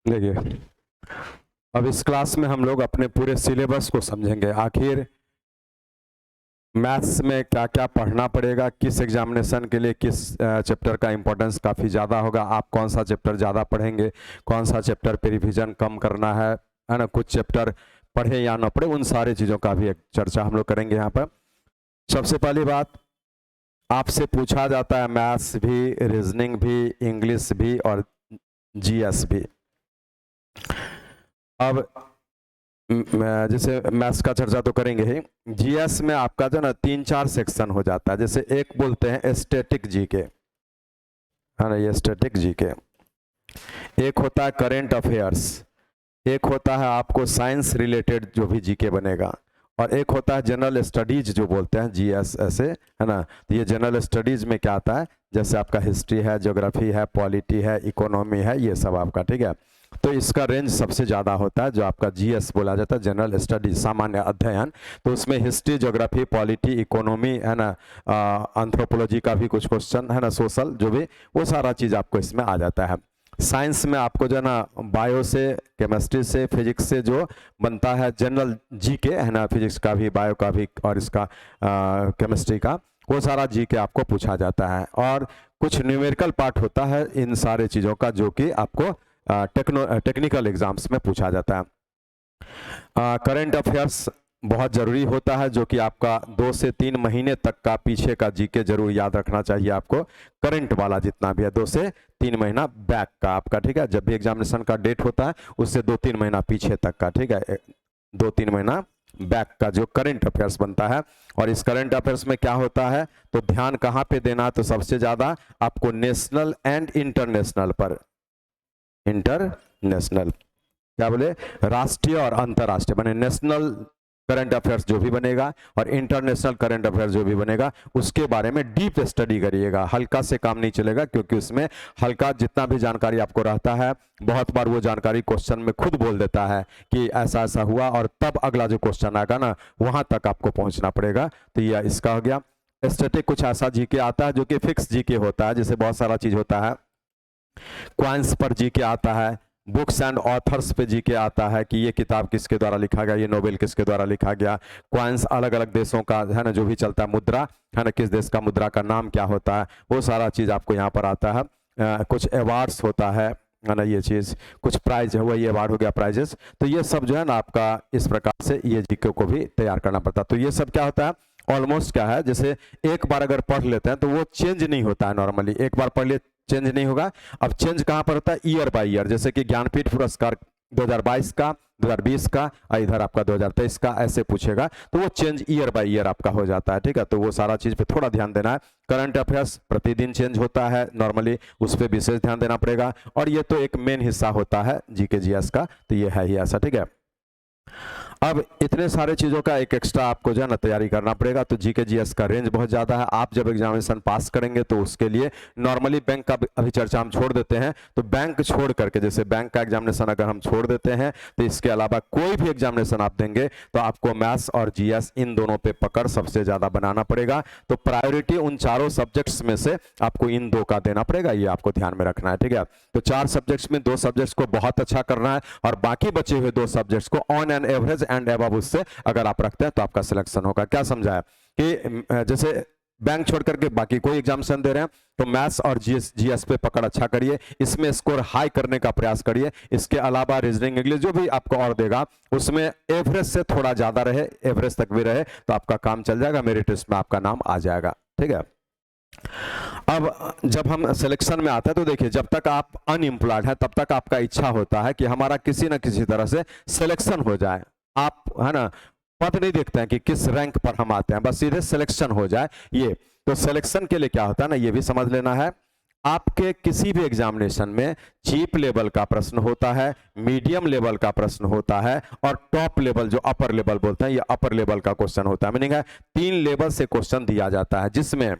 देखिए, अब इस क्लास में हम लोग अपने पूरे सिलेबस को समझेंगे। आखिर मैथ्स में क्या क्या पढ़ना पड़ेगा, किस एग्जामिनेशन के लिए किस चैप्टर का इंपॉर्टेंस काफ़ी ज़्यादा होगा, आप कौन सा चैप्टर ज़्यादा पढ़ेंगे, कौन सा चैप्टर पे रिविजन कम करना है ना, कुछ चैप्टर पढ़े या ना पढ़े, उन सारी चीज़ों का भी एक चर्चा हम लोग करेंगे यहाँ पर। सबसे पहली बात, आपसे पूछा जाता है मैथ्स भी, रीजनिंग भी, इंग्लिश भी और जीएस भी। अब जैसे मैथ्स का चर्चा तो करेंगे ही, जीएस में आपका जो ना 3-4 सेक्शन हो जाता है। जैसे एक बोलते हैं स्टैटिक जीके, है ना, ये स्टैटिक जीके। एक होता है करेंट अफेयर्स, एक होता है आपको साइंस रिलेटेड जो भी जीके बनेगा, और एक होता है जनरल स्टडीज जो बोलते हैं जीएस ऐसे, है ना। तो ये जनरल स्टडीज में क्या आता है, जैसे आपका हिस्ट्री है, ज्योग्राफी है, पॉलिटी है, इकोनॉमी है, ये सब आपका, ठीक है। तो इसका रेंज सबसे ज़्यादा होता है जो आपका जीएस बोला जाता है, जनरल स्टडीज, सामान्य अध्ययन। तो उसमें हिस्ट्री, ज्योग्राफी, पॉलिटी, इकोनॉमी, है ना, एंथ्रोपोलॉजी का भी कुछ क्वेश्चन, है ना, सोशल, जो भी, वो सारा चीज़ आपको इसमें आ जाता है। साइंस में आपको जो है ना बायो से, केमिस्ट्री से, फिजिक्स से जो बनता है जनरल जीके, है ना, फिजिक्स का भी, बायो का भी और इसका केमिस्ट्री का, वो सारा जीके आपको पूछा जाता है। और कुछ न्यूमेरिकल पार्ट होता है इन सारे चीज़ों का जो कि आपको टेक्निकल एग्जाम्स में पूछा जाता है। करंट अफेयर्स बहुत ज़रूरी होता है, जो कि आपका 2 से 3 महीने तक का पीछे का जीके जरूर याद रखना चाहिए आपको। करंट वाला जितना भी है 2 से 3 महीना बैक का आपका, ठीक है। जब भी एग्जामिनेशन का डेट होता है उससे 2-3 महीना पीछे तक का, ठीक है, 2-3 महीना बैक का जो करंट अफेयर्स बनता है। और इस करंट अफेयर्स में क्या होता है, तो ध्यान कहाँ पे देना, तो सबसे ज़्यादा आपको नेशनल एंड इंटरनेशनल पर, इंटरनेशनल क्या बोले, राष्ट्रीय और अंतर्राष्ट्रीय, माने नेशनल करंट अफेयर्स जो भी बनेगा और इंटरनेशनल करंट अफेयर्स जो भी बनेगा उसके बारे में डीप स्टडी करिएगा। हल्का से काम नहीं चलेगा, क्योंकि उसमें हल्का जितना भी जानकारी आपको रहता है, बहुत बार वो जानकारी क्वेश्चन में खुद बोल देता है कि ऐसा ऐसा हुआ, और तब अगला जो क्वेश्चन आएगा ना वहां तक आपको पहुंचना पड़ेगा। तो यह इसका हो गया। स्टैटिक कुछ ऐसा जीके आता है जो कि फिक्स जीके होता है, जैसे बहुत सारा चीज होता है। क्वाइंस पर जीके आता है, बुक्स एंड ऑथर्स पे जीके आता है कि ये किताब किसके द्वारा लिखा गया, ये नोबेल किसके द्वारा लिखा गया। क्वाइंस अलग अलग देशों का, है ना, जो भी चलता है, मुद्रा, है ना, किस देश का मुद्रा का नाम क्या होता है, वो सारा चीज़ आपको यहाँ पर आता है। कुछ अवार्ड्स होता है ना, ये चीज़, कुछ प्राइज है, वही अवार्ड हो गया, प्राइजेस। तो ये सब जो है ना आपका इस प्रकार से ये जीके को भी तैयार करना पड़ता है। तो ये सब क्या होता है, ऑलमोस्ट क्या है, जैसे एक बार अगर पढ़ लेते हैं तो वो चेंज नहीं होता है। नॉर्मली एक बार पढ़ लिए चेंज नहीं होगा। अब चेंज कहां पर होता है, ईयर बाय ईयर। जैसे कि ज्ञानपीठ पुरस्कार 2022 का, 2020 का, और इधर आपका 2023 का, ऐसे पूछेगा तो वो चेंज ईयर बाय ईयर आपका हो जाता है, ठीक है। तो वो सारा चीज पे थोड़ा ध्यान देना है। करंट अफेयर्स प्रतिदिन चेंज होता है नॉर्मली, उस पर विशेष ध्यान देना पड़ेगा। और ये तो एक मेन हिस्सा होता है जीके जीएस का, तो ये है ही ऐसा, ठीक है। अब इतने सारे चीज़ों का एक एक्स्ट्रा आपको जो है ना तैयारी करना पड़ेगा। तो जीके जीएस का रेंज बहुत ज़्यादा है। आप जब एग्जामिनेशन पास करेंगे तो उसके लिए नॉर्मली बैंक का अभी चर्चा हम छोड़ देते हैं। तो बैंक छोड़ करके, जैसे बैंक का एग्जामिनेशन अगर हम छोड़ देते हैं, तो इसके अलावा कोई भी एग्जामिनेशन आप देंगे तो आपको मैथ्स और जीएस इन दोनों पे पकड़ सबसे ज़्यादा बनाना पड़ेगा। तो प्रायोरिटी उन चारों सब्जेक्ट्स में से आपको इन 2 का देना पड़ेगा, ये आपको ध्यान में रखना है, ठीक है। तो 4 सब्जेक्ट्स में 2 सब्जेक्ट्स को बहुत अच्छा करना है, और बाकी बचे हुए 2 सब्जेक्ट्स को on an average and above उससे अगर आप रखते हैं तो आपका सिलेक्शन होगा। क्या समझा है कि जैसे बैंक छोड़ करके बाकी कोई एग्जामिनेशन दे रहे हैं तो मैथ्स और जीएस पे पकड़ अच्छा करिए, इसमें स्कोर हाई करने का प्रयास करिए। इसके अलावा रीजनिंग, इंग्लिश जो भी आपको और देगा उसमें एवरेज से थोड़ा ज्यादा रहे, एवरेज तक भी रहे, तो आपका काम चल जाएगा, मेरिट लिस्ट में आपका नाम आ जाएगा, ठीक है। अब जब हम सिलेक्शन में आते हैं तो देखिए, जब तक आप अनएम्प्लॉयड है तब तक आपका इच्छा होता है कि हमारा किसी न किसी तरह से सिलेक्शन हो जाए। आप, है ना, पद नहीं देखते हैं कि किस रैंक पर हम आते हैं, बस सीधे सिलेक्शन हो जाए। ये तो सिलेक्शन के लिए क्या होता है ना, ये भी समझ लेना है। आपके किसी भी एग्जामिनेशन में चीप लेवल का प्रश्न होता है, मीडियम लेवल का प्रश्न होता है, और टॉप लेवल जो अपर लेवल बोलते हैं, ये अपर लेवल का क्वेश्चन होता है। मीनिंग है 3 लेवल से क्वेश्चन दिया जाता है, जिसमें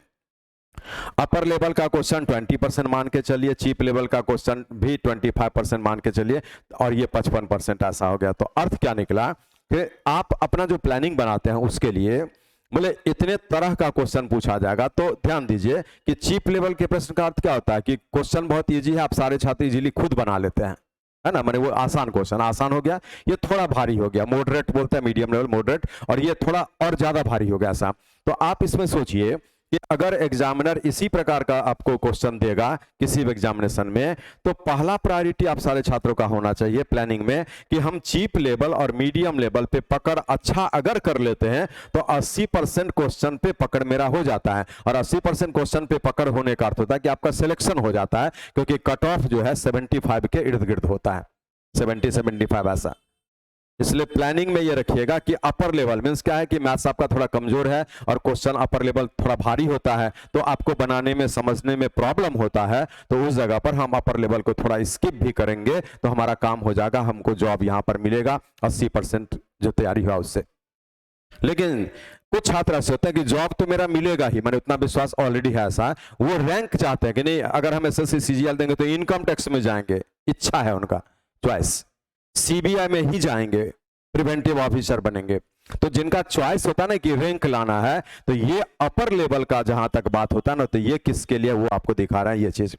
अपर लेवल का क्वेश्चन 20% मान के चलिए, चीप लेवल का क्वेश्चन भी 25% मान के चलिए, और ये 55% ऐसा हो गया। तो अर्थ क्या निकला कि आप अपना जो प्लानिंग बनाते हैं उसके लिए बोले इतने तरह का क्वेश्चन पूछा जाएगा। तो ध्यान दीजिए कि चीप लेवल के प्रश्न का अर्थ क्या होता है कि क्वेश्चन बहुत इजी है, आप सारे छात्र इजीली खुद बना लेते हैं, है ना, माने वो आसान क्वेश्चन आसान हो गया, ये थोड़ा भारी हो गया, मॉडरेट बोलते हैं, मीडियम लेवल मॉडरेट, और ये थोड़ा और ज्यादा भारी हो गया ऐसा। तो आप इसमें सोचिए कि अगर एग्जामिनर इसी प्रकार का आपको क्वेश्चन देगा किसी भी एग्जामिनेशन में, तो पहला प्रायोरिटी आप सारे छात्रों का होना चाहिए प्लानिंग में कि हम चीप लेवल और मीडियम लेवल पे पकड़ अच्छा अगर कर लेते हैं तो 80% क्वेश्चन पे पकड़ मेरा हो जाता है। और 80% क्वेश्चन पे पकड़ होने का अर्थ होता है कि आपका सिलेक्शन हो जाता है, क्योंकि कट ऑफ जो है 75 के इर्द गिर्द होता है, 70-75 ऐसा। इसलिए प्लानिंग में ये रखिएगा कि अपर लेवल मीन्स क्या है कि मैथ्स आपका थोड़ा कमजोर है और क्वेश्चन अपर लेवल थोड़ा भारी होता है, तो आपको बनाने में समझने में प्रॉब्लम होता है, तो उस जगह पर हम अपर लेवल को थोड़ा स्किप भी करेंगे तो हमारा काम हो जाएगा, हमको जॉब यहां पर मिलेगा 80% जो तैयारी हुआ उससे। लेकिन कुछ छात्र ऐसे होते हैं कि जॉब तो मेरा मिलेगा ही, मैंने उतना विश्वास ऑलरेडी है ऐसा, वो रैंक चाहते हैं कि नहीं अगर हम एसएससी सीजीएल देंगे तो इनकम टैक्स में जाएंगे, इच्छा है उनका चॉइस, सीबीआई में ही जाएंगे, प्रिवेंटिव ऑफिसर बनेंगे। तो जिनका चॉइस होता है ना कि रैंक लाना है, तो ये अपर लेवल का जहां तक बात होता है ना, तो ये किसके लिए वो आपको दिखा रहा है ये चीज।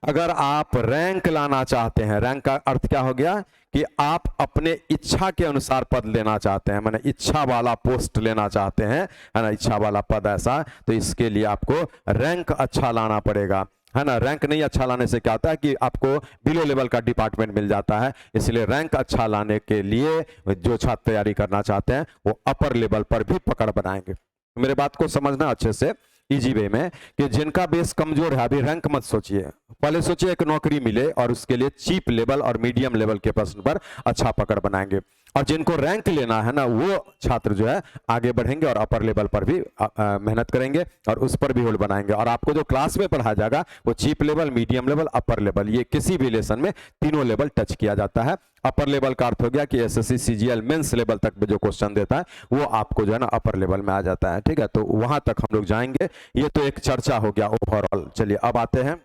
अगर आप रैंक लाना चाहते हैं, रैंक का अर्थ क्या हो गया कि आप अपने इच्छा के अनुसार पद लेना चाहते हैं, माने इच्छा वाला पोस्ट लेना चाहते हैं, है ना, इच्छा वाला पद ऐसा, तो इसके लिए आपको रैंक अच्छा लाना पड़ेगा, है ना। रैंक नहीं अच्छा लाने से क्या होता है कि आपको बिलो लेवल का डिपार्टमेंट मिल जाता है। इसलिए रैंक अच्छा लाने के लिए जो छात्र तैयारी करना चाहते हैं वो अपर लेवल पर भी पकड़ बनाएंगे। मेरे बात को समझना अच्छे से इजी वे में कि जिनका बेस कमजोर है, अभी रैंक मत सोचिए, पहले सोचिए एक नौकरी मिले और उसके लिए चीप लेवल और मीडियम लेवल के प्रश्न पर अच्छा पकड़ बनाएंगे। और जिनको रैंक लेना है ना, वो छात्र जो है आगे बढ़ेंगे और अपर लेवल पर भी मेहनत करेंगे और उस पर भी होल्ड बनाएंगे। और आपको जो क्लास में पढ़ाया जाएगा वो cheap level, medium level, upper level, ये किसी भी लेसन में तीनों लेवल टच किया जाता है। अपर लेवल का अर्थ हो गया कि एसएससी सीजीएल मेंस लेवल तक जो क्वेश्चन देता है वो आपको जो है ना अपर लेवल में आ जाता है, ठीक है। तो वहां तक हम लोग जाएंगे, ये तो एक चर्चा हो गया ओवरऑल। चलिए अब आते हैं,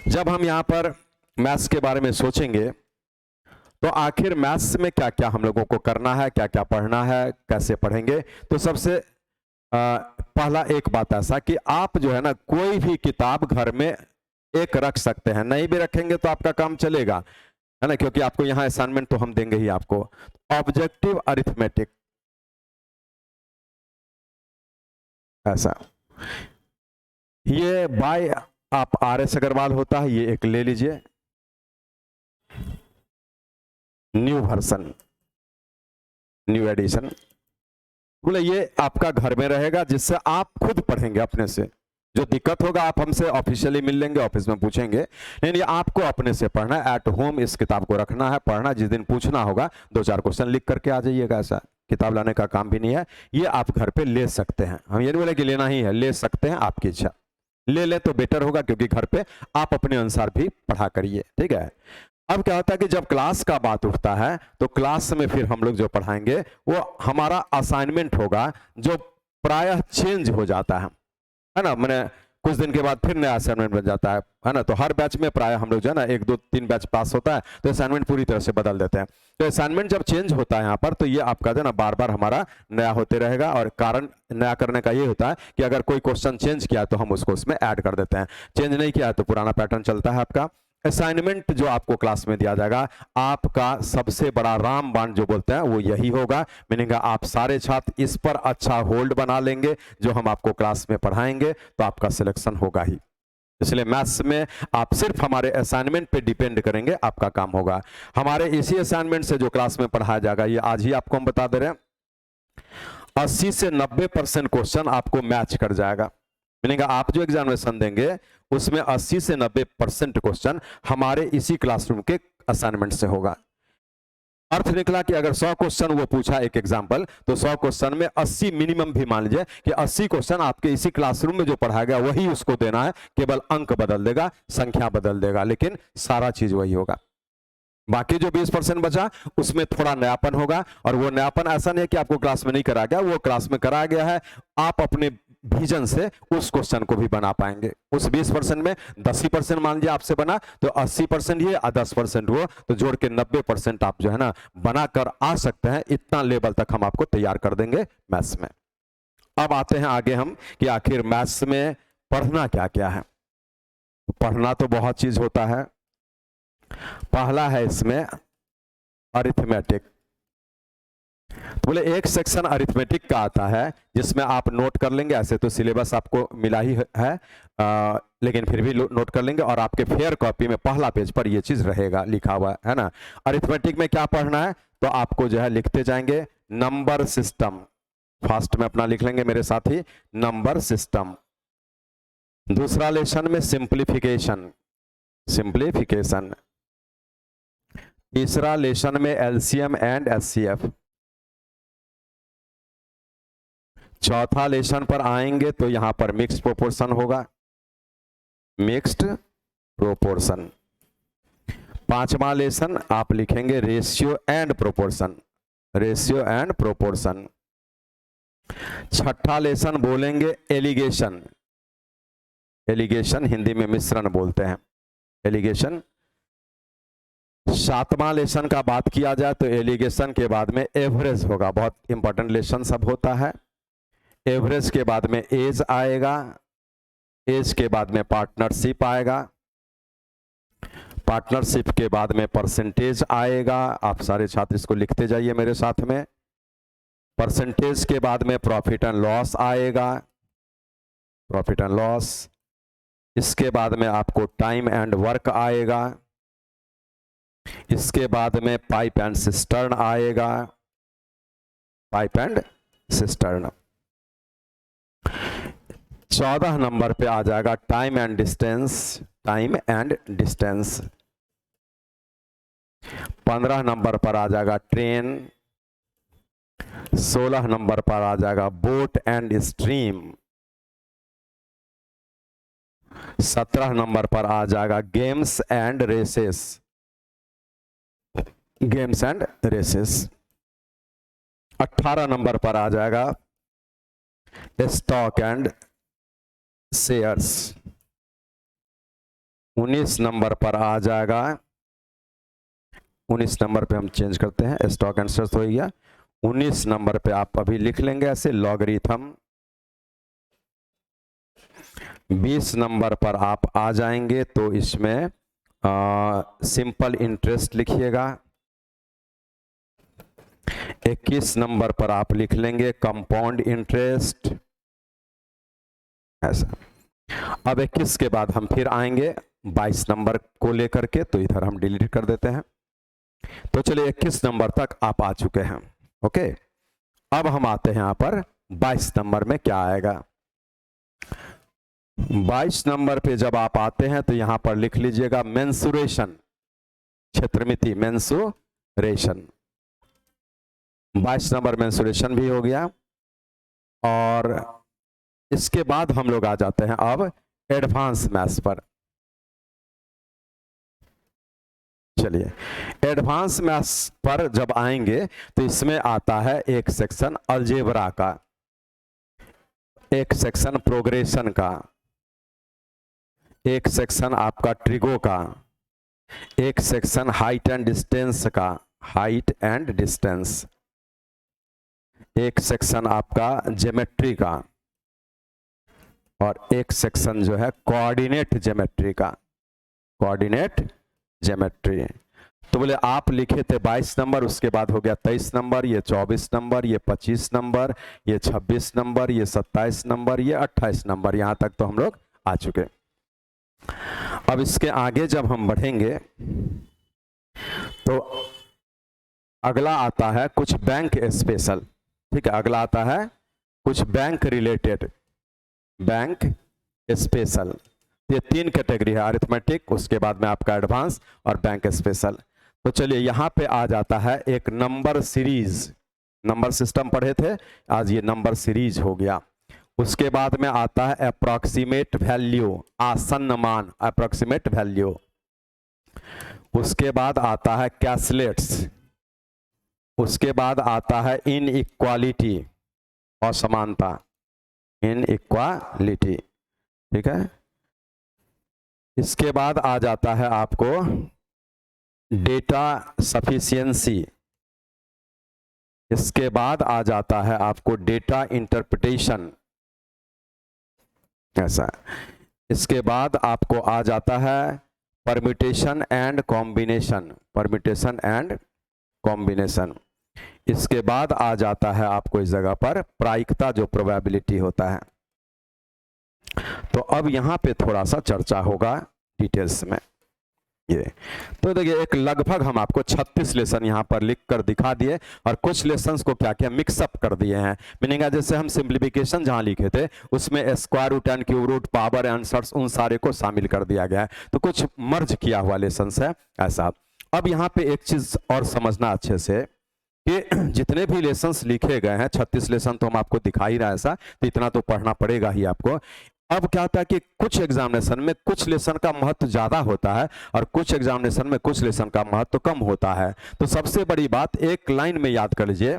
जब हम यहां पर मैथ्स के बारे में सोचेंगे तो आखिर मैथ्स में क्या क्या हम लोगों को करना है, क्या क्या पढ़ना है, कैसे पढ़ेंगे। तो सबसे पहला एक बात ऐसा कि आप जो है ना कोई भी किताब घर में एक रख सकते हैं, नहीं भी रखेंगे तो आपका काम चलेगा, है ना, क्योंकि आपको यहां असाइनमेंट तो हम देंगे ही आपको। ऑब्जेक्टिव अरिथमेटिक ऐसा, ये बाय आप आर.एस. अग्रवाल होता है, ये एक ले लीजिए, न्यू वर्जन, न्यू एडिशन। बोले ये आपका घर में रहेगा जिससे आप खुद पढ़ेंगे अपने से, जो दिक्कत होगा आप हमसे ऑफिशियली मिल लेंगे, ऑफिस में पूछेंगे, नहीं आपको अपने से पढ़ना है, एट होम इस किताब को रखना है, पढ़ना, जिस दिन पूछना होगा 2-4 क्वेश्चन लिख करके आ जाइएगा, ऐसा किताब लाने का काम भी नहीं है, ये आप घर पे ले सकते हैं। हम ये नहीं बोले कि लेना ही है, ले सकते हैं, आपकी इच्छा, ले ले तो बेटर होगा, क्योंकि घर पे आप अपने अनुसार भी पढ़ा करिए, ठीक है। अब क्या होता है कि जब क्लास का बात उठता है तो क्लास में फिर हम लोग जो पढ़ाएंगे वो हमारा असाइनमेंट होगा, जो प्रायः चेंज हो जाता है ना, मैंने कुछ दिन के बाद फिर नया असाइनमेंट बन जाता है ना। तो हर बैच में प्राय हम लोग जो है ना 1-2-3 बैच पास होता है तो असाइनमेंट पूरी तरह से बदल देते हैं। तो असाइनमेंट जब चेंज होता है यहाँ पर, तो ये आपका जो है ना बार बार हमारा नया होते रहेगा। और कारण नया करने का ये होता है कि अगर कोई क्वेश्चन चेंज किया तो हम उसको उसमें ऐड कर देते हैं, चेंज नहीं किया तो पुराना पैटर्न चलता है आपका। असाइनमेंट जो आपको क्लास में दिया जाएगा, आपका सबसे बड़ा रामबाण जो बोलते हैं वो यही होगा, मीनिंग आप सारे छात्र इस पर अच्छा होल्ड बना लेंगे, जो हम आपको क्लास में पढ़ाएंगे तो आपका सिलेक्शन होगा ही। इसलिए मैथ्स में आप सिर्फ हमारे असाइनमेंट पे डिपेंड करेंगे, आपका काम होगा। हमारे इसी असाइनमेंट से जो क्लास में पढ़ाया जाएगा, ये आज ही आपको हम बता दे रहे हैं, 80 से 90% क्वेश्चन आपको मैच कर जाएगा, मीनिंग आप जो एग्जामिनेशन देंगे उसमें 80 से 90% क्वेश्चन हमारे इसी क्लासरूम के असाइनमेंट से होगा। अर्थ निकला कि अगर 100 क्वेश्चन वो पूछा एक एग्जाम्पल, तो 100 क्वेश्चन में 80 मिनिमम भी मान लीजिए कि 80 क्वेश्चन आपके इसी क्लासरूम में जो पढ़ाया गया वही उसको देना है, केवल अंक बदल देगा, संख्या बदल देगा, लेकिन सारा चीज वही होगा। बाकी जो 20% बचा उसमें थोड़ा नयापन होगा, और वो नयापन ऐसा नहीं है कि आपको क्लास में नहीं कराया गया, वो क्लास में कराया गया है, आप अपने विजन से उस क्वेश्चन को भी बना पाएंगे। उस 20% में 10% मान लीजिए आपसे बना तो 80% ये और 10% वो, तो जोड़ के 90% आप जो है ना बना कर आ सकते हैं। इतना लेवल तक हम आपको तैयार कर देंगे मैथ्स में। अब आते हैं आगे हम कि आखिर मैथ्स में पढ़ना क्या क्या है। पढ़ना तो बहुत चीज होता है। पहला है इसमें अरिथमेटिक। तो बोले एक सेक्शन अरिथमेटिक का आता है जिसमें आप नोट कर लेंगे। ऐसे तो सिलेबस आपको मिला ही है, लेकिन फिर भी नोट कर लेंगे और आपके फेयर कॉपी में पहला पेज पर ये चीज रहेगा लिखा हुआ है ना। अरिथमेटिक में क्या पढ़ना है तो आपको जो है लिखते जाएंगे नंबर सिस्टम। फास्ट में अपना लिख लेंगे मेरे साथ ही, नंबर सिस्टम। दूसरा लेसन में सिंप्लीफिकेशन, सिंप्लीफिकेशन। तीसरा लेसन में एलसीएम एंड एचसीएफ। चौथा लेसन पर आएंगे तो यहां पर मिक्स्ड प्रोपोर्शन होगा, मिक्स्ड प्रोपोर्शन। पांचवा लेसन आप लिखेंगे ratio and proportion, ratio and proportion. छठा लेसन बोलेंगे एलिगेशन, एलिगेशन हिंदी में मिश्रण बोलते हैं, एलिगेशन। सातवां लेसन का बात किया जाए तो एलिगेशन के बाद में एवरेज होगा, बहुत इंपॉर्टेंट लेसन सब होता है। एवरेज के बाद में एज आएगा, एज के बाद में पार्टनरशिप आएगा, पार्टनरशिप के बाद में परसेंटेज आएगा। आप सारे छात्र इसको लिखते जाइए मेरे साथ में। परसेंटेज के बाद में प्रॉफिट एंड लॉस आएगा, प्रॉफिट एंड लॉस। इसके बाद में आपको टाइम एंड वर्क आएगा। इसके बाद में पाइप एंड सिस्टर्न आएगा, पाइप एंड सिस्टर्न। 14 नंबर पे आ जाएगा time and distance, time and distance. 15 number पर आ जाएगा ट्रेन। 16 नंबर पर आ जाएगा बोट एंड स्ट्रीम। 17 नंबर पर आ जाएगा games and races, games and races. 18 number पर आ जाएगा स्टॉक एंड शेयर्स। 19 नंबर पर आ जाएगा, 19 नंबर पे हम चेंज करते हैं, स्टॉक एंड शेयर्स हो गया। 19 नंबर पे आप अभी लिख लेंगे ऐसे लॉगरिथम। 20 नंबर पर आप आ जाएंगे तो इसमें सिंपल इंटरेस्ट लिखिएगा। 21 नंबर पर आप लिख लेंगे कंपाउंड इंटरेस्ट, ऐसा। अब 21 के बाद हम फिर आएंगे 22 नंबर को लेकर के, तो इधर हम डिलीट कर देते हैं। तो चलिए 21 नंबर तक आप आ चुके हैं, ओके। अब हम आते हैं यहां पर 22 नंबर में क्या आएगा। 22 नंबर पे जब आप आते हैं तो यहां पर लिख लीजिएगा मेंसुरेशन, क्षेत्रमिति, मेंसुरेशन। 22 नंबर मेंसुरेशन भी हो गया। और इसके बाद हम लोग आ जाते हैं अब एडवांस मैथ्स पर। चलिए एडवांस मैथ्स पर जब आएंगे तो इसमें आता है एक सेक्शन अलजेब्रा का, एक सेक्शन प्रोग्रेशन का, एक सेक्शन आपका ट्रिगो का, एक सेक्शन हाइट एंड डिस्टेंस का, हाइट एंड डिस्टेंस, एक सेक्शन आपका ज्योमेट्री का, और एक सेक्शन जो है कोऑर्डिनेट ज्योमेट्री का, कोऑर्डिनेट ज्योमेट्री। तो बोले आप लिखे थे 22 नंबर, उसके बाद हो गया 23 नंबर, ये 24 नंबर, ये 25 नंबर, ये 26 नंबर, ये 27 नंबर, ये 28 नंबर, यहां तक तो हम लोग आ चुके। अब इसके आगे जब हम बढ़ेंगे तो अगला आता है कुछ बैंक स्पेशल, ठीक है। अगला आता है कुछ बैंक रिलेटेड, बैंक स्पेशल। ये 3 कैटेगरी है, अरिथमेटिक, उसके बाद में आपका एडवांस और बैंक स्पेशल। तो चलिए यहां पे आ जाता है एक नंबर सीरीज, नंबर सिस्टम पढ़े थे, आज ये नंबर सीरीज हो गया। उसके बाद में आता है अप्रॉक्सीमेट वैल्यू, आसन्न मान, अप्रॉक्सीमेट वैल्यू। उसके बाद आता है कैसलेट्स। उसके बाद आता है इनइक्वालिटी, असमानता। इनइक्वालिटी, ठीक है। इसके बाद आ जाता है आपको डेटा सफिशिएंसी, इसके बाद आ जाता है आपको डेटा इंटरप्रिटेशन, ऐसा। इसके बाद आपको आ जाता है permutation and combination, permutation and combination. इसके बाद आ जाता है आपको इस जगह पर प्रायिकता, जो प्रोबेबिलिटी होता है। तो अब यहां पे थोड़ा सा चर्चा होगा डिटेल्स में। ये तो देखिए, एक लगभग हम आपको 36 लेसन यहां पर लिख कर दिखा दिए, और कुछ लेसन्स को क्या किया, मिक्सअप कर दिए हैं। मीनिंग जैसे हम सिंप्लीफिकेशन जहां लिखे थे उसमें square root and cube root power answers उन सारे को शामिल कर दिया गया है, तो कुछ मर्ज किया हुआ लेसन्स है ऐसा। अब यहाँ पे एक चीज और समझना अच्छे से कि जितने भी लेसन्स लिखे गए हैं, 36 लेसन तो हम आपको दिखा ही रहा है ऐसा, तो इतना तो पढ़ना पड़ेगा ही आपको। अब क्या होता है कि कुछ एग्जामिनेशन में कुछ लेसन का महत्व ज्यादा होता है और कुछ एग्जामिनेशन में कुछ लेसन का महत्व कम होता है। तो सबसे बड़ी बात एक लाइन में याद कर लीजिए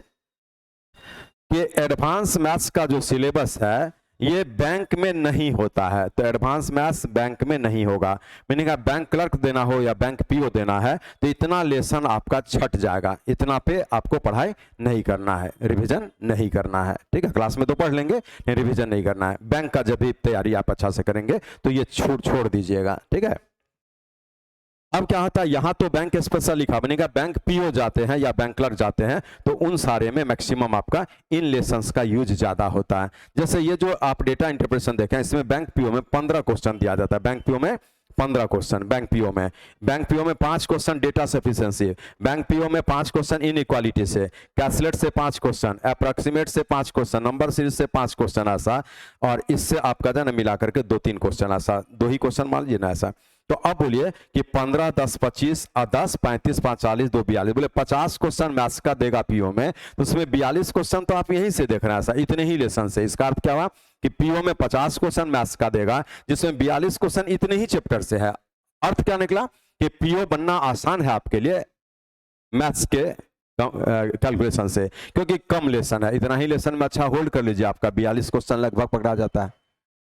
कि एडवांस मैथ्स का जो सिलेबस है ये बैंक में नहीं होता है, तो एडवांस मैथ्स बैंक में नहीं होगा। मीनिंग बैंक क्लर्क देना हो या बैंक पीओ देना है तो इतना लेसन आपका छट जाएगा, इतना पे आपको पढ़ाई नहीं करना है, रिवीजन नहीं करना है, ठीक है। क्लास में तो पढ़ लेंगे, नहीं रिवीजन नहीं करना है। बैंक का जब भी तैयारी आप अच्छा से करेंगे तो ये छोड़ दीजिएगा, ठीक है। अब क्या होता है, यहां तो बैंक स्पेशल लिखा, बनेगा बैंक पीओ जाते हैं या बैंक क्लर्क जाते हैं तो उन सारे में मैक्सिमम आपका इन लेसन्स का यूज ज्यादा होता है। जैसे ये जो आप डेटा इंटरप्रिटेशन देखें, इसमें बैंक पीओ में 15 क्वेश्चन दिया जाता है, बैंक पीओ में 15 क्वेश्चन, बैंक पीओ में 5 question data sufficiency, bank PO में 5 क्वेश्चन इनइक्वालिटी से, कैलकुलेट से 5 क्वेश्चन, अप्रॉक्सीमेट से 5 क्वेश्चन, नंबर सीरीज से 5 क्वेश्चन ऐसा, और इससे आपका जो है ना मिला करके 2-3 क्वेश्चन ऐसा, 2 ही क्वेश्चन मान लीजिए ना ऐसा। तो अब बोलिए कि 15, 10, 25 और 10, 35, 5, 40, 2, 42, बोले 50 क्वेश्चन मैथ्स का देगा पीओ में, तो उसमें 42 क्वेश्चन तो आप यहीं से देख रहे हैं ऐसा, इतने ही लेसन से। इसका अर्थ क्या हुआ कि पीओ में 50 क्वेश्चन मैथ्स का देगा जिसमें 42 क्वेश्चन इतने ही चैप्टर से है। अर्थ क्या निकला कि पीओ बनना आसान है आपके लिए मैथ्स के कैलकुलेशन से, क्योंकि कम लेसन है, इतना ही लेसन में अच्छा होल्ड कर लीजिए, आपका 42 क्वेश्चन लगभग पकड़ा जाता है।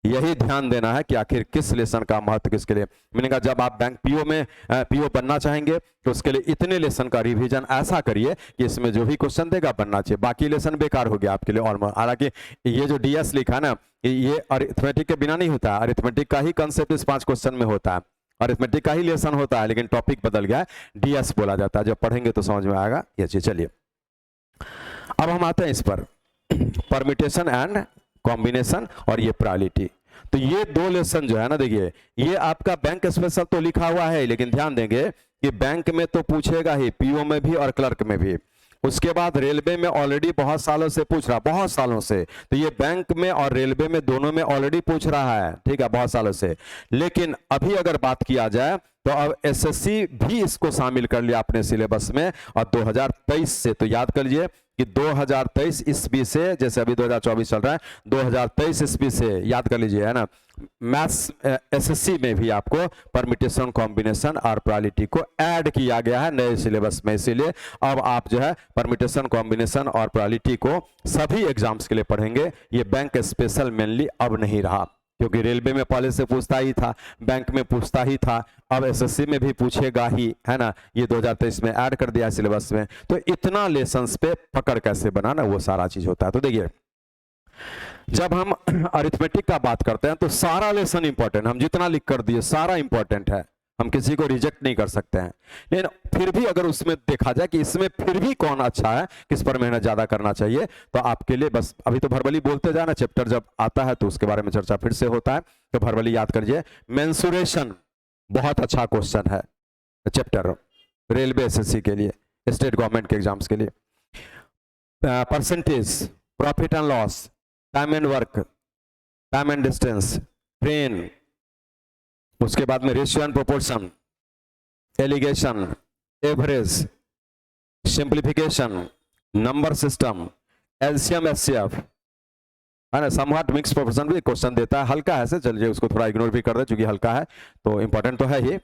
यही ध्यान देना है कि आखिर किस लेसन का महत्व किसके लिए। मैंने कहा जब आप बैंक पीओ में पीओ बनना चाहेंगे तो उसके लिए इतने लेसन का रिवीजन ऐसा करिए कि इसमें जो भी क्वेश्चन देगा बनना चाहिए, बाकी लेसन बेकार हो गया आपके लिए। और हालांकि ये जो डीएस लिखा है ना, ये अरिथमेटिक के बिना नहीं होता है, अरिथमेटिक का ही कंसेप्ट इस 5 क्वेश्चन में होता है, अरिथमेटिक का ही लेसन होता है, लेकिन टॉपिक बदल गया है, डीएस बोला जाता है। जब पढ़ेंगे तो समझ में आएगा ये चीज। चलिए अब हम आते हैं इस पर, परम्यूटेशन एंड कॉम्बिनेशन और ये प्रोबेबिलिटी। तो ये 2 लेसन जो है ना, देखिए ये आपका बैंक स्पेशल तो लिखा हुआ है, लेकिन ध्यान देंगे कि बैंक में तो पूछेगा ही, पीओ में भी और क्लर्क में भी। उसके बाद रेलवे में ऑलरेडी बहुत सालों से पूछ रहा, बहुत सालों से, तो ये बैंक में और रेलवे में दोनों में ऑलरेडी पूछ रहा है, ठीक है, बहुत सालों से। लेकिन अभी अगर बात किया जाए तो अब एसएससी भी इसको शामिल कर लिया अपने सिलेबस में, और 2023 से, तो याद कर लीजिए कि 2023 ईस्वी से, जैसे अभी 2024 चल रहा है, 2023 ईस्वी से याद कर लीजिए, है ना, मैथ्स एसएससी में भी आपको परम्यूटेशन, कॉम्बिनेशन और प्रोबेबिलिटी को ऐड किया गया है नए सिलेबस में। इसीलिए अब आप जो है परम्यूटेशन, कॉम्बिनेशन और प्रोबेबिलिटी को सभी एग्जाम्स के लिए पढ़ेंगे। ये बैंक स्पेशल मेनली अब नहीं रहा, क्योंकि रेलवे में पहले से पूछता ही था, बैंक में पूछता ही था, अब एसएससी में भी पूछेगा ही, है ना। ये 2023 में ऐड कर दिया सिलेबस में। तो इतना लेसन्स पे पकड़ कैसे बनाना, वो सारा चीज होता है। तो देखिए जब हम अरिथमेटिक का बात करते हैं तो सारा लेसन इंपॉर्टेंट, हम जितना लिख कर दिए सारा इंपॉर्टेंट है, हम किसी को रिजेक्ट नहीं कर सकते हैं। लेकिन फिर भी अगर उसमें देखा जाए कि इसमें फिर भी कौन अच्छा है, किस पर मेहनत ज्यादा करना चाहिए, तो आपके लिए बस अभी तो भरबली बोलते जाना, चैप्टर जब आता है तो उसके बारे में चर्चा फिर से होता है, तो भरबली याद करिए। मेंसुरेशन बहुत अच्छा क्वेश्चन है चैप्टर, रेलवे एसएससी के लिए, स्टेट गवर्नमेंट के एग्जाम्स के लिए। Percentage, profit and loss, time and work, time and distance, train, उसके बाद में ratio and proportion, alligation, average, simplification, number system, LCM, HCF, है ना, समवॉट मिक्स प्रोपोर्शन भी क्वेश्चन देता है, हल्का है से, चलिए उसको थोड़ा इग्नोर भी कर दे, क्योंकि हल्का है तो इंपॉर्टेंट तो है ही।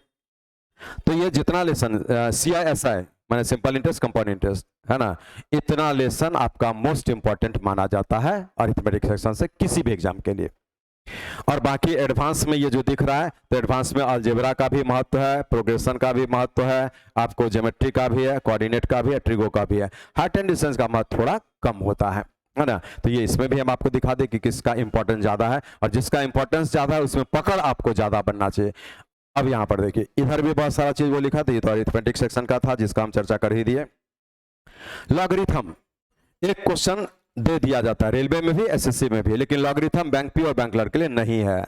तो ये जितना लेसन CISI माने सिंपल इंटरेस्ट कंपाउंड इंटरेस्ट है ना, इतना लेसन आपका मोस्ट इंपॉर्टेंट माना जाता है अरिथमेटिक सेक्शन से किसी भी एग्जाम के लिए। और बाकी एडवांस में ये जो दिख रहा है, तो एडवांस में अलजेब्रा का भी महत्व है, प्रोग्रेशन का भी महत्व है, आपको ज्योमेट्री का भी है, कोऑर्डिनेट का भी है, ट्रिगो का भी है। हाइट एंड डिस्टेंस का महत्व थोड़ा कम होता है ना। तो ये इसमें भी हम आपको दिखा दें कि किसका इंपॉर्टेंस ज्यादा है, और जिसका इंपॉर्टेंस ज्यादा है उसमें पकड़ आपको ज्यादा बनना चाहिए। अब यहाँ पर देखिए, इधर भी बहुत सारा चीज वो लिखा था, ये तो अरिथमेटिक सेक्शन का था जिसका हम चर्चा कर ही दिए। लॉगरिथम एक क्वेश्चन दे दिया जाता है, रेलवे में भी SSC में भी, लेकिन लॉगरिथम बैंक पी और बैंक क्लर्क के लिए नहीं है।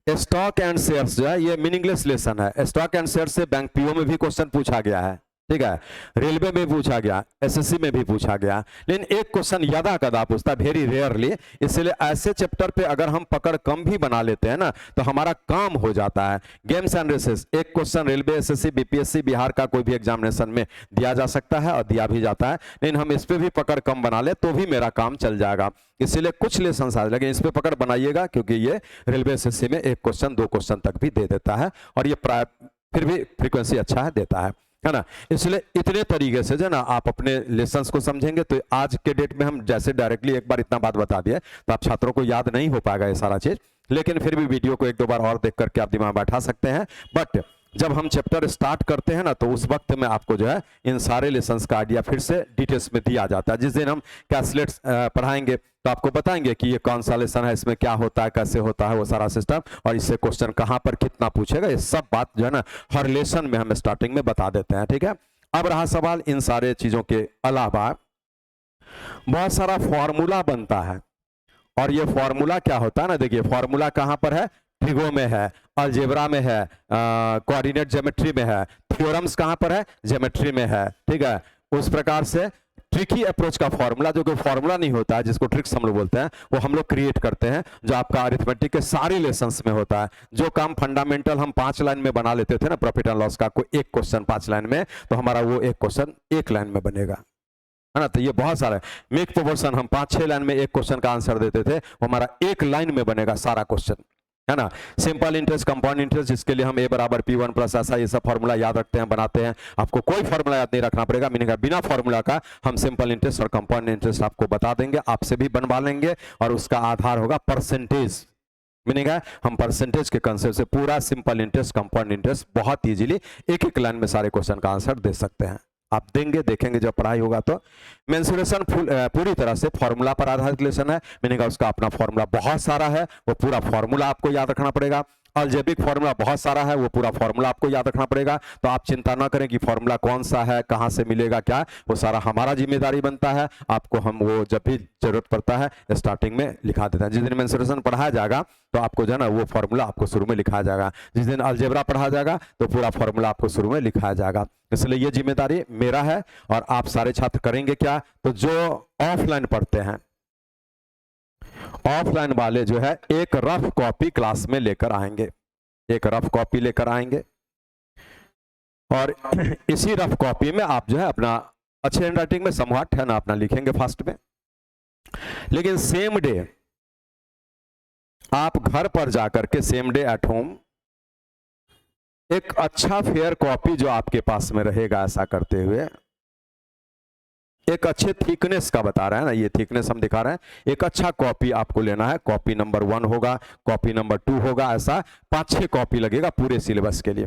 स्टॉक एंड शेयर्स जो है ये मीनिंगलेस लेसन है। स्टॉक एंड शेयर्स से बैंक पीओ में भी क्वेश्चन पूछा गया है, ठीक है, रेलवे में पूछा गया, SSC में भी पूछा गया, लेकिन एक क्वेश्चन यदा कदा पूछता, वेरी रेयरली। इसलिए ऐसे चैप्टर पे अगर हम पकड़ कम भी बना लेते हैं ना, तो हमारा काम हो जाता है। गेम्स एंड रेसेस एक question railway, SSC, BPSC, Bihar का कोई भी एग्जामिनेशन में दिया जा सकता है और दिया भी जाता है, लेकिन हम इस पे भी पकड़ कम बना ले तो भी मेरा काम चल जाएगा। इसलिए कुछ लेसन आ, लेकिन इस पे पकड़ बनाइएगा, क्योंकि ये रेलवे SSC में एक क्वेश्चन 2 क्वेश्चन तक भी दे देता है, और ये फिर भी फ्रीक्वेंसी अच्छा है, देता है ना। इसलिए इतने तरीके से जो ना आप अपने लेसन्स को समझेंगे, तो आज के डेट में हम जैसे डायरेक्टली एक बार इतना बात बता दिए तो आप छात्रों को याद नहीं हो पाएगा ये सारा चीज, लेकिन फिर भी वीडियो को 1-2 बार और देख करके आप दिमाग बैठा सकते हैं। बट जब हम चैप्टर स्टार्ट करते हैं ना, तो उस वक्त में आपको जो है इन सारे लेसन्स का आइडिया फिर से डिटेल्स में दिया जाता है। जिस दिन हम कैलकुलेट्स पढ़ाएंगे तो आपको बताएंगे कि ये कौन सा लेसन है, इसमें क्या होता है, कैसे होता है, वो सारा सिस्टम, और इससे क्वेश्चन कहां पर कितना पूछेगा, ये सब बात जो है ना हर लेसन में हम स्टार्टिंग में बता देते हैं, ठीक है। अब रहा सवाल इन सारे चीजों के अलावा बहुत सारा फॉर्मूला बनता है, और ये फॉर्मूला क्या होता है ना, देखिए फॉर्मूला कहां पर है, ट्रिगो में है, अलजेब्रा में है, कोऑर्डिनेट ज्योमेट्री में है, थ्योरम्स कहां पर है, ज्योमेट्री में है, ठीक है। उस प्रकार से ट्रिकी अप्रोच का फॉर्मूला, जो कि फॉर्मूला नहीं होता है, जिसको ट्रिक्स हम लोग बोलते हैं, वो हम लोग क्रिएट करते हैं, जो आपका अरिथमेटिक के सारे लेसन्स में होता है। जो काम फंडामेंटल हम 5 लाइन में बना लेते थे ना, प्रॉफिट एंड लॉस का कोई एक क्वेश्चन 5 लाइन में, तो हमारा वो एक क्वेश्चन 1 लाइन में बनेगा, है ना। तो ये बहुत सारा मेक प्रोपोर्शन हम 5-6 लाइन में एक क्वेश्चन का आंसर देते थे, वो हमारा 1 लाइन में बनेगा सारा क्वेश्चन, है ना। सिंपल इंटरेस्ट, कंपाउंड इंटरेस्ट, जिसके लिए हम A = P1 + ऐसा ये सब फॉर्मूला याद रखते हैं, बनाते हैं। आपको कोई फॉर्मूला याद नहीं रखना पड़ेगा, मीनिंग बिना फॉर्मूला का हम सिंपल इंटरेस्ट और कंपाउंड इंटरेस्ट आपको बता देंगे, आपसे भी बनवा लेंगे, और उसका आधार होगा परसेंटेज। मीनिंग है हम परसेंटेज के कंसेप्ट से पूरा सिंपल इंटरेस्ट, कंपाउंड इंटरेस्ट बहुत इजीली एक लाइन में सारे क्वेश्चन का आंसर दे सकते हैं। आप देंगे, देखेंगे जब पढ़ाई होगा तो। मेंसुरेशन पूरी तरह से फॉर्मूला पर आधारित लेसन है, मीनिंग उसका अपना फॉर्मूला बहुत सारा है, वो पूरा फॉर्मूला आपको याद रखना पड़ेगा। अलजेब्रिक फॉर्मूला बहुत सारा है, वो पूरा फॉर्मूला आपको याद रखना पड़ेगा। तो आप चिंता ना करें कि फॉर्मूला कौन सा है, कहां से मिलेगा, क्या, वो सारा हमारा जिम्मेदारी बनता है। आपको हम वो जब भी जरूरत पड़ता है स्टार्टिंग में लिखा देते हैं। जिस दिन मेंसुरेशन पढ़ाया जाएगा तो आपको जो है ना वो फॉर्मूला आपको शुरू में लिखाया जाएगा। जिस दिन अलजेब्रा पढ़ाया जाएगा तो पूरा फॉर्मूला आपको शुरू में लिखाया जाएगा। इसलिए ये जिम्मेदारी मेरा है, और आप सारे छात्र करेंगे क्या, तो जो ऑफलाइन पढ़ते हैं, ऑफलाइन वाले जो है एक रफ कॉपी क्लास में लेकर आएंगे, एक रफ कॉपी लेकर आएंगे, और इसी रफ कॉपी में आप जो है अपना अच्छे हैंडराइटिंग में समूहाट है ना अपना लिखेंगे फास्ट में। लेकिन सेम डे आप घर पर जाकर के, सेम डे एट होम, एक अच्छा फेयर कॉपी जो आपके पास में रहेगा, ऐसा करते हुए एक अच्छे थिकनेस का बता रहे हैं ना, ये थिकनेस हम दिखा रहे हैं, एक अच्छा कॉपी आपको लेना है। कॉपी नंबर 1 होगा, कॉपी नंबर 2 होगा, ऐसा 5-6 कॉपी लगेगा पूरे सिलेबस के लिए।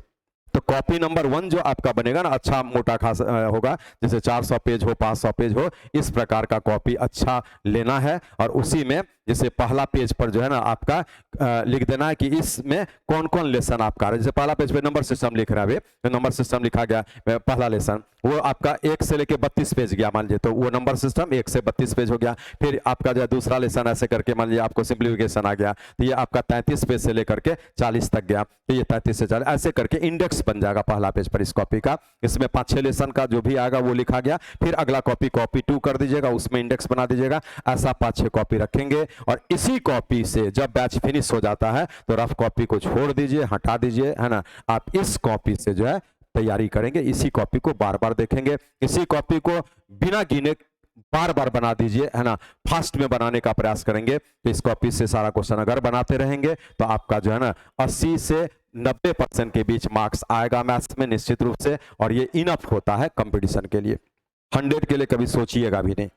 तो कॉपी नंबर 1 जो आपका बनेगा ना, अच्छा मोटा खासा होगा, जैसे 400 पेज हो, 500 पेज हो, इस प्रकार का कॉपी अच्छा लेना है। और उसी में जैसे पहला पेज पर जो है ना आपका लिख देना है कि इसमें कौन कौन लेसन आपका, जैसे पहला पेज पे नंबर सिस्टम लिख रहा है, नंबर सिस्टम लिखा गया पहला लेसन, वो आपका 1 से लेके 32 पेज गया मान लीजिए, तो वो नंबर सिस्टम 1 से 32 पेज हो गया। फिर आपका जो है दूसरा लेसन ऐसे करके मान लीजिए आपको सिंप्लीफिकेशन आ गया, तो ये आपका 33 पेज से लेकर के 40 तक गया, तो ये 33 से 40 ऐसे करके इंडेक्स बन जाएगा पहला पेज पर इस कॉपी का। इसमें 5-6 लेसन का जो भी आएगा वो लिखा गया। फिर अगला कॉपी 2 कर दीजिएगा, उसमें इंडेक्स बना दीजिएगा, ऐसा 5-6 कॉपी रखेंगे। और इसी कॉपी से जब बैच फिनिश हो जाता है तो रफ कॉपी को छोड़ दीजिए, हटा दीजिए, है ना। आप इस कॉपी से जो है तैयारी करेंगे, इसी कॉपी को बार बार देखेंगे, इसी कॉपी को बिना गिने बार बार बना दीजिए, है ना। फास्ट में बनाने का प्रयास करेंगे, तो इस कॉपी से सारा क्वेश्चन अगर बनाते रहेंगे तो आपका जो है ना 80 से 90% के बीच मार्क्स आएगा मैथ्स में निश्चित रूप से, और ये इनफ होता है कंपटीशन के लिए। 100 के लिए कभी सोचिएगा भी नहीं,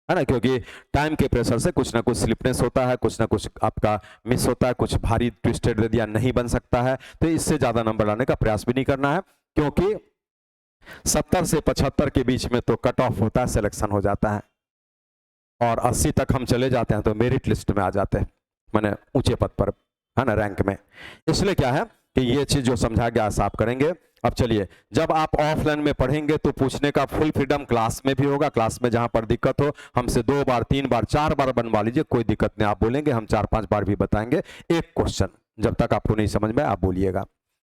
है ना, क्योंकि टाइम के प्रेशर से कुछ ना कुछ स्लिपनेस होता है, कुछ ना कुछ आपका मिस होता है, कुछ भारी ट्विस्टेड दे दिया नहीं बन सकता है, तो इससे ज्यादा नंबर लाने का प्रयास भी नहीं करना है, क्योंकि 70 से 75 के बीच में तो कट ऑफ होता है, सिलेक्शन हो जाता है, और 80 तक हम चले जाते हैं तो मेरिट लिस्ट में आ जाते हैं, माने ऊंचे पद पर, है ना, रैंक में। इसलिए क्या है कि ये चीज जो समझा गया आप करेंगे। अब चलिए, जब आप ऑफलाइन में पढ़ेंगे तो पूछने का फुल फ्रीडम क्लास में भी होगा। क्लास में जहां पर दिक्कत हो हमसे 2 बार 3 बार 4 बार बनवा लीजिए, कोई दिक्कत नहीं, आप बोलेंगे हम 4-5 बार भी बताएंगे। एक क्वेश्चन जब तक आपको नहीं समझ में आप बोलिएगा,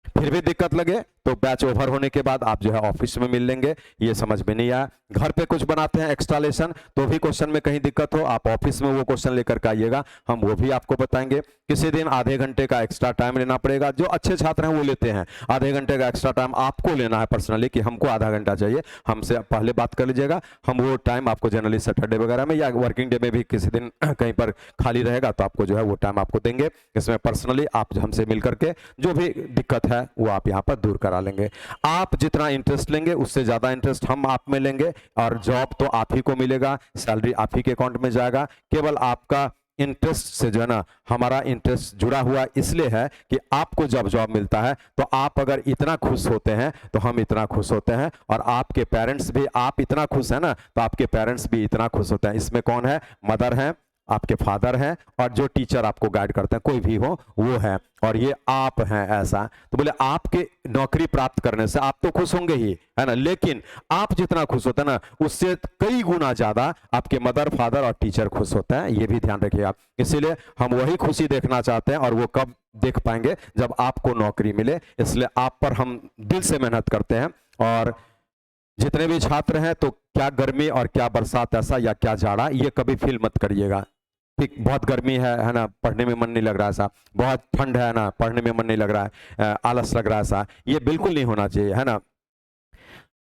फिर भी दिक्कत लगे तो बैच ओवर होने के बाद आप जो है ऑफिस में मिल लेंगे। ये समझ में नहीं आया, घर पे कुछ बनाते हैं एक्स्ट्रा लेसन, तो भी क्वेश्चन में कहीं दिक्कत हो आप ऑफिस में वो क्वेश्चन लेकर के आइएगा, हम वो भी आपको बताएंगे। किसी दिन आधे घंटे का एक्स्ट्रा टाइम लेना पड़ेगा, जो अच्छे छात्र हैं वो लेते हैं, आधे घंटे का एक्स्ट्रा टाइम आपको लेना है पर्सनली, कि हमको आधा घंटा चाहिए, हमसे पहले बात कर लीजिएगा, हम वो टाइम आपको जनरली सैटरडे वगैरह में या वर्किंग डे में भी किसी दिन कहीं पर खाली रहेगा तो आपको जो है वो टाइम आपको देंगे। इसमें पर्सनली आप हमसे मिल करके जो भी दिक्कत है वो आप यहाँ पर दूर करा लेंगे। आप जितना इंटरेस्ट लेंगे उससे ज्यादा इंटरेस्ट हम आप में लेंगे, और जॉब तो आप ही को मिलेगा, सैलरी आप ही के अकाउंट में जाएगा। केवल आपका इंटरेस्ट से जो है ना, हमारा इंटरेस्ट जुड़ा हुआ इसलिए है कि आपको जब जॉब मिलता है तो आप अगर इतना खुश होते हैं तो हम इतना खुश होते हैं, और आपके पेरेंट्स भी, आप इतना खुश है ना तो आपके पेरेंट्स भी इतना खुश होते हैं। इसमें कौन है? मदर है, आपके फादर हैं, और जो टीचर आपको गाइड करते हैं कोई भी हो वो है, और ये आप हैं। ऐसा तो बोले आपके नौकरी प्राप्त करने से आप तो खुश होंगे ही, है ना, लेकिन आप जितना खुश होते हैं ना उससे कई गुना ज्यादा आपके मदर फादर और टीचर खुश होते हैं, ये भी ध्यान रखिएगा। इसीलिए हम वही खुशी देखना चाहते हैं, और वो कब देख पाएंगे? जब आपको नौकरी मिले। इसलिए आप पर हम दिल से मेहनत करते हैं। और जितने भी छात्र हैं तो क्या गर्मी और क्या बरसात ऐसा या क्या जाड़ा, ये कभी फील मत करिएगा। ठीक, बहुत गर्मी है ना, पढ़ने में मन नहीं लग रहा है ऐसा, बहुत ठंड है ना, पढ़ने में मन नहीं लग रहा है, आलस लग रहा है ऐसा, ये बिल्कुल नहीं होना चाहिए, है ना।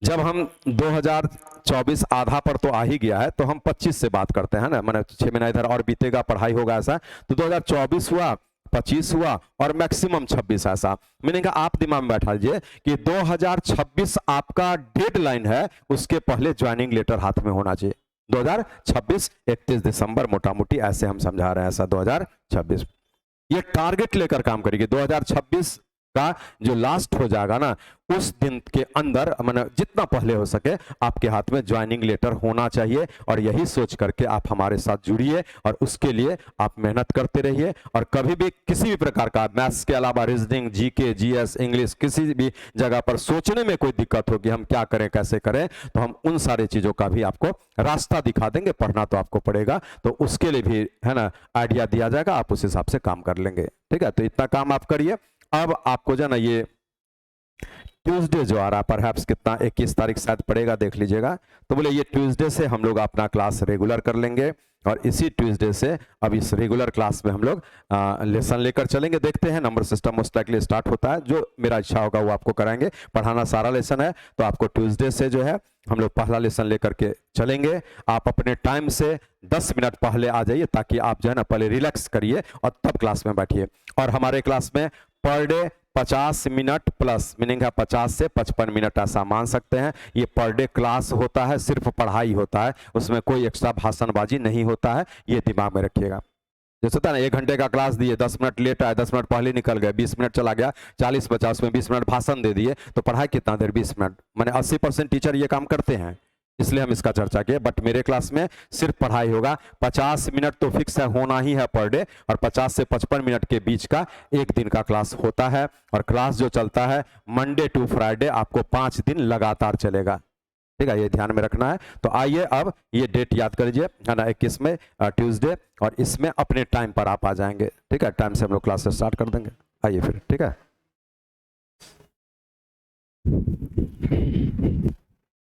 जब हम 2024 आधा पर तो आ ही गया है तो हम 25 से बात करते हैं ना, मैंने 6 महीना इधर और बीतेगा, पढ़ाई होगा ऐसा, तो 2024 हुआ, 25 हुआ और मैक्सिमम 26 ऐसा। मैंने कहा आप दिमाग में बैठा लीजिए कि 2026 आपका डेडलाइन है, उसके पहले ज्वाइनिंग लेटर हाथ में होना चाहिए। 2026 31 दिसंबर मोटा मोटी ऐसे हम समझा रहे हैं, ऐसा 2026 ये टारगेट लेकर काम करिए। 2026 का जो लास्ट हो जाएगा ना उस दिन के अंदर, मैंने जितना पहले हो सके आपके हाथ में ज्वाइनिंग लेटर होना चाहिए, और यही सोच करके आप हमारे साथ जुड़िए और उसके लिए आप मेहनत करते रहिए। और कभी भी किसी भी प्रकार का मैथ्स के अलावा रीजनिंग, जीके, जीएस, इंग्लिश, किसी भी जगह पर सोचने में कोई दिक्कत हो कि हम क्या करें कैसे करें, तो हम उन सारी चीजों का भी आपको रास्ता दिखा देंगे। पढ़ना तो आपको पड़ेगा, तो उसके लिए भी है ना आइडिया दिया जाएगा, आप उस हिसाब से काम कर लेंगे। ठीक है, तो इतना काम आप करिए। अब आपको जो ना ये ट्यूसडे जो आ रहा पर कितना 21 तारीख शायद पड़ेगा, देख लीजिएगा, तो बोले ये ट्यूसडे से हम लोग अपना क्लास रेगुलर कर लेंगे, और इसी ट्यूसडे से अब इस रेगुलर क्लास में हम लोग लेसन लेकर चलेंगे। देखते हैं, number system most likely start होता है, जो मेरा इच्छा होगा वो आपको कराएंगे। पढ़ाना सारा लेसन है, तो आपको ट्यूसडे से जो है हम लोग पहला लेसन लेकर के चलेंगे। आप अपने टाइम से 10 मिनट पहले आ जाइए, ताकि आप जो है ना पहले रिलैक्स करिए और तब क्लास में बैठिए। और हमारे क्लास में per day 50 minute plus, meaning है 50 से 55 मिनट ऐसा मान सकते हैं। ये पर डे क्लास होता है, सिर्फ पढ़ाई होता है, उसमें कोई एक्स्ट्रा भाषणबाजी नहीं होता है, ये दिमाग में रखिएगा। जैसे होता है ना, 1 घंटे का क्लास दिए, 10 मिनट लेट आए, 10 मिनट पहले निकल गए, 20 मिनट चला गया, 40 50 में 20 मिनट भाषण दे दिए, तो पढ़ाई कितना देर? 20 मिनट। मैंने 80% टीचर ये काम करते हैं, इसलिए हम इसका चर्चा किए। बट मेरे क्लास में सिर्फ पढ़ाई होगा। 50 मिनट तो फिक्स है, होना ही है पर डे, और 50 से 55 मिनट के बीच का एक दिन का क्लास होता है। और क्लास जो चलता है मंडे टू फ्राइडे, आपको 5 दिन लगातार चलेगा। ठीक है, ये ध्यान में रखना है। तो आइए अब ये डेट याद कर लीजिए, है ना, 21 में ट्यूसडे, और इसमें अपने टाइम पर आप आ जाएंगे। ठीक है, टाइम से हम लोग क्लास स्टार्ट कर देंगे। आइए फिर, ठीक है।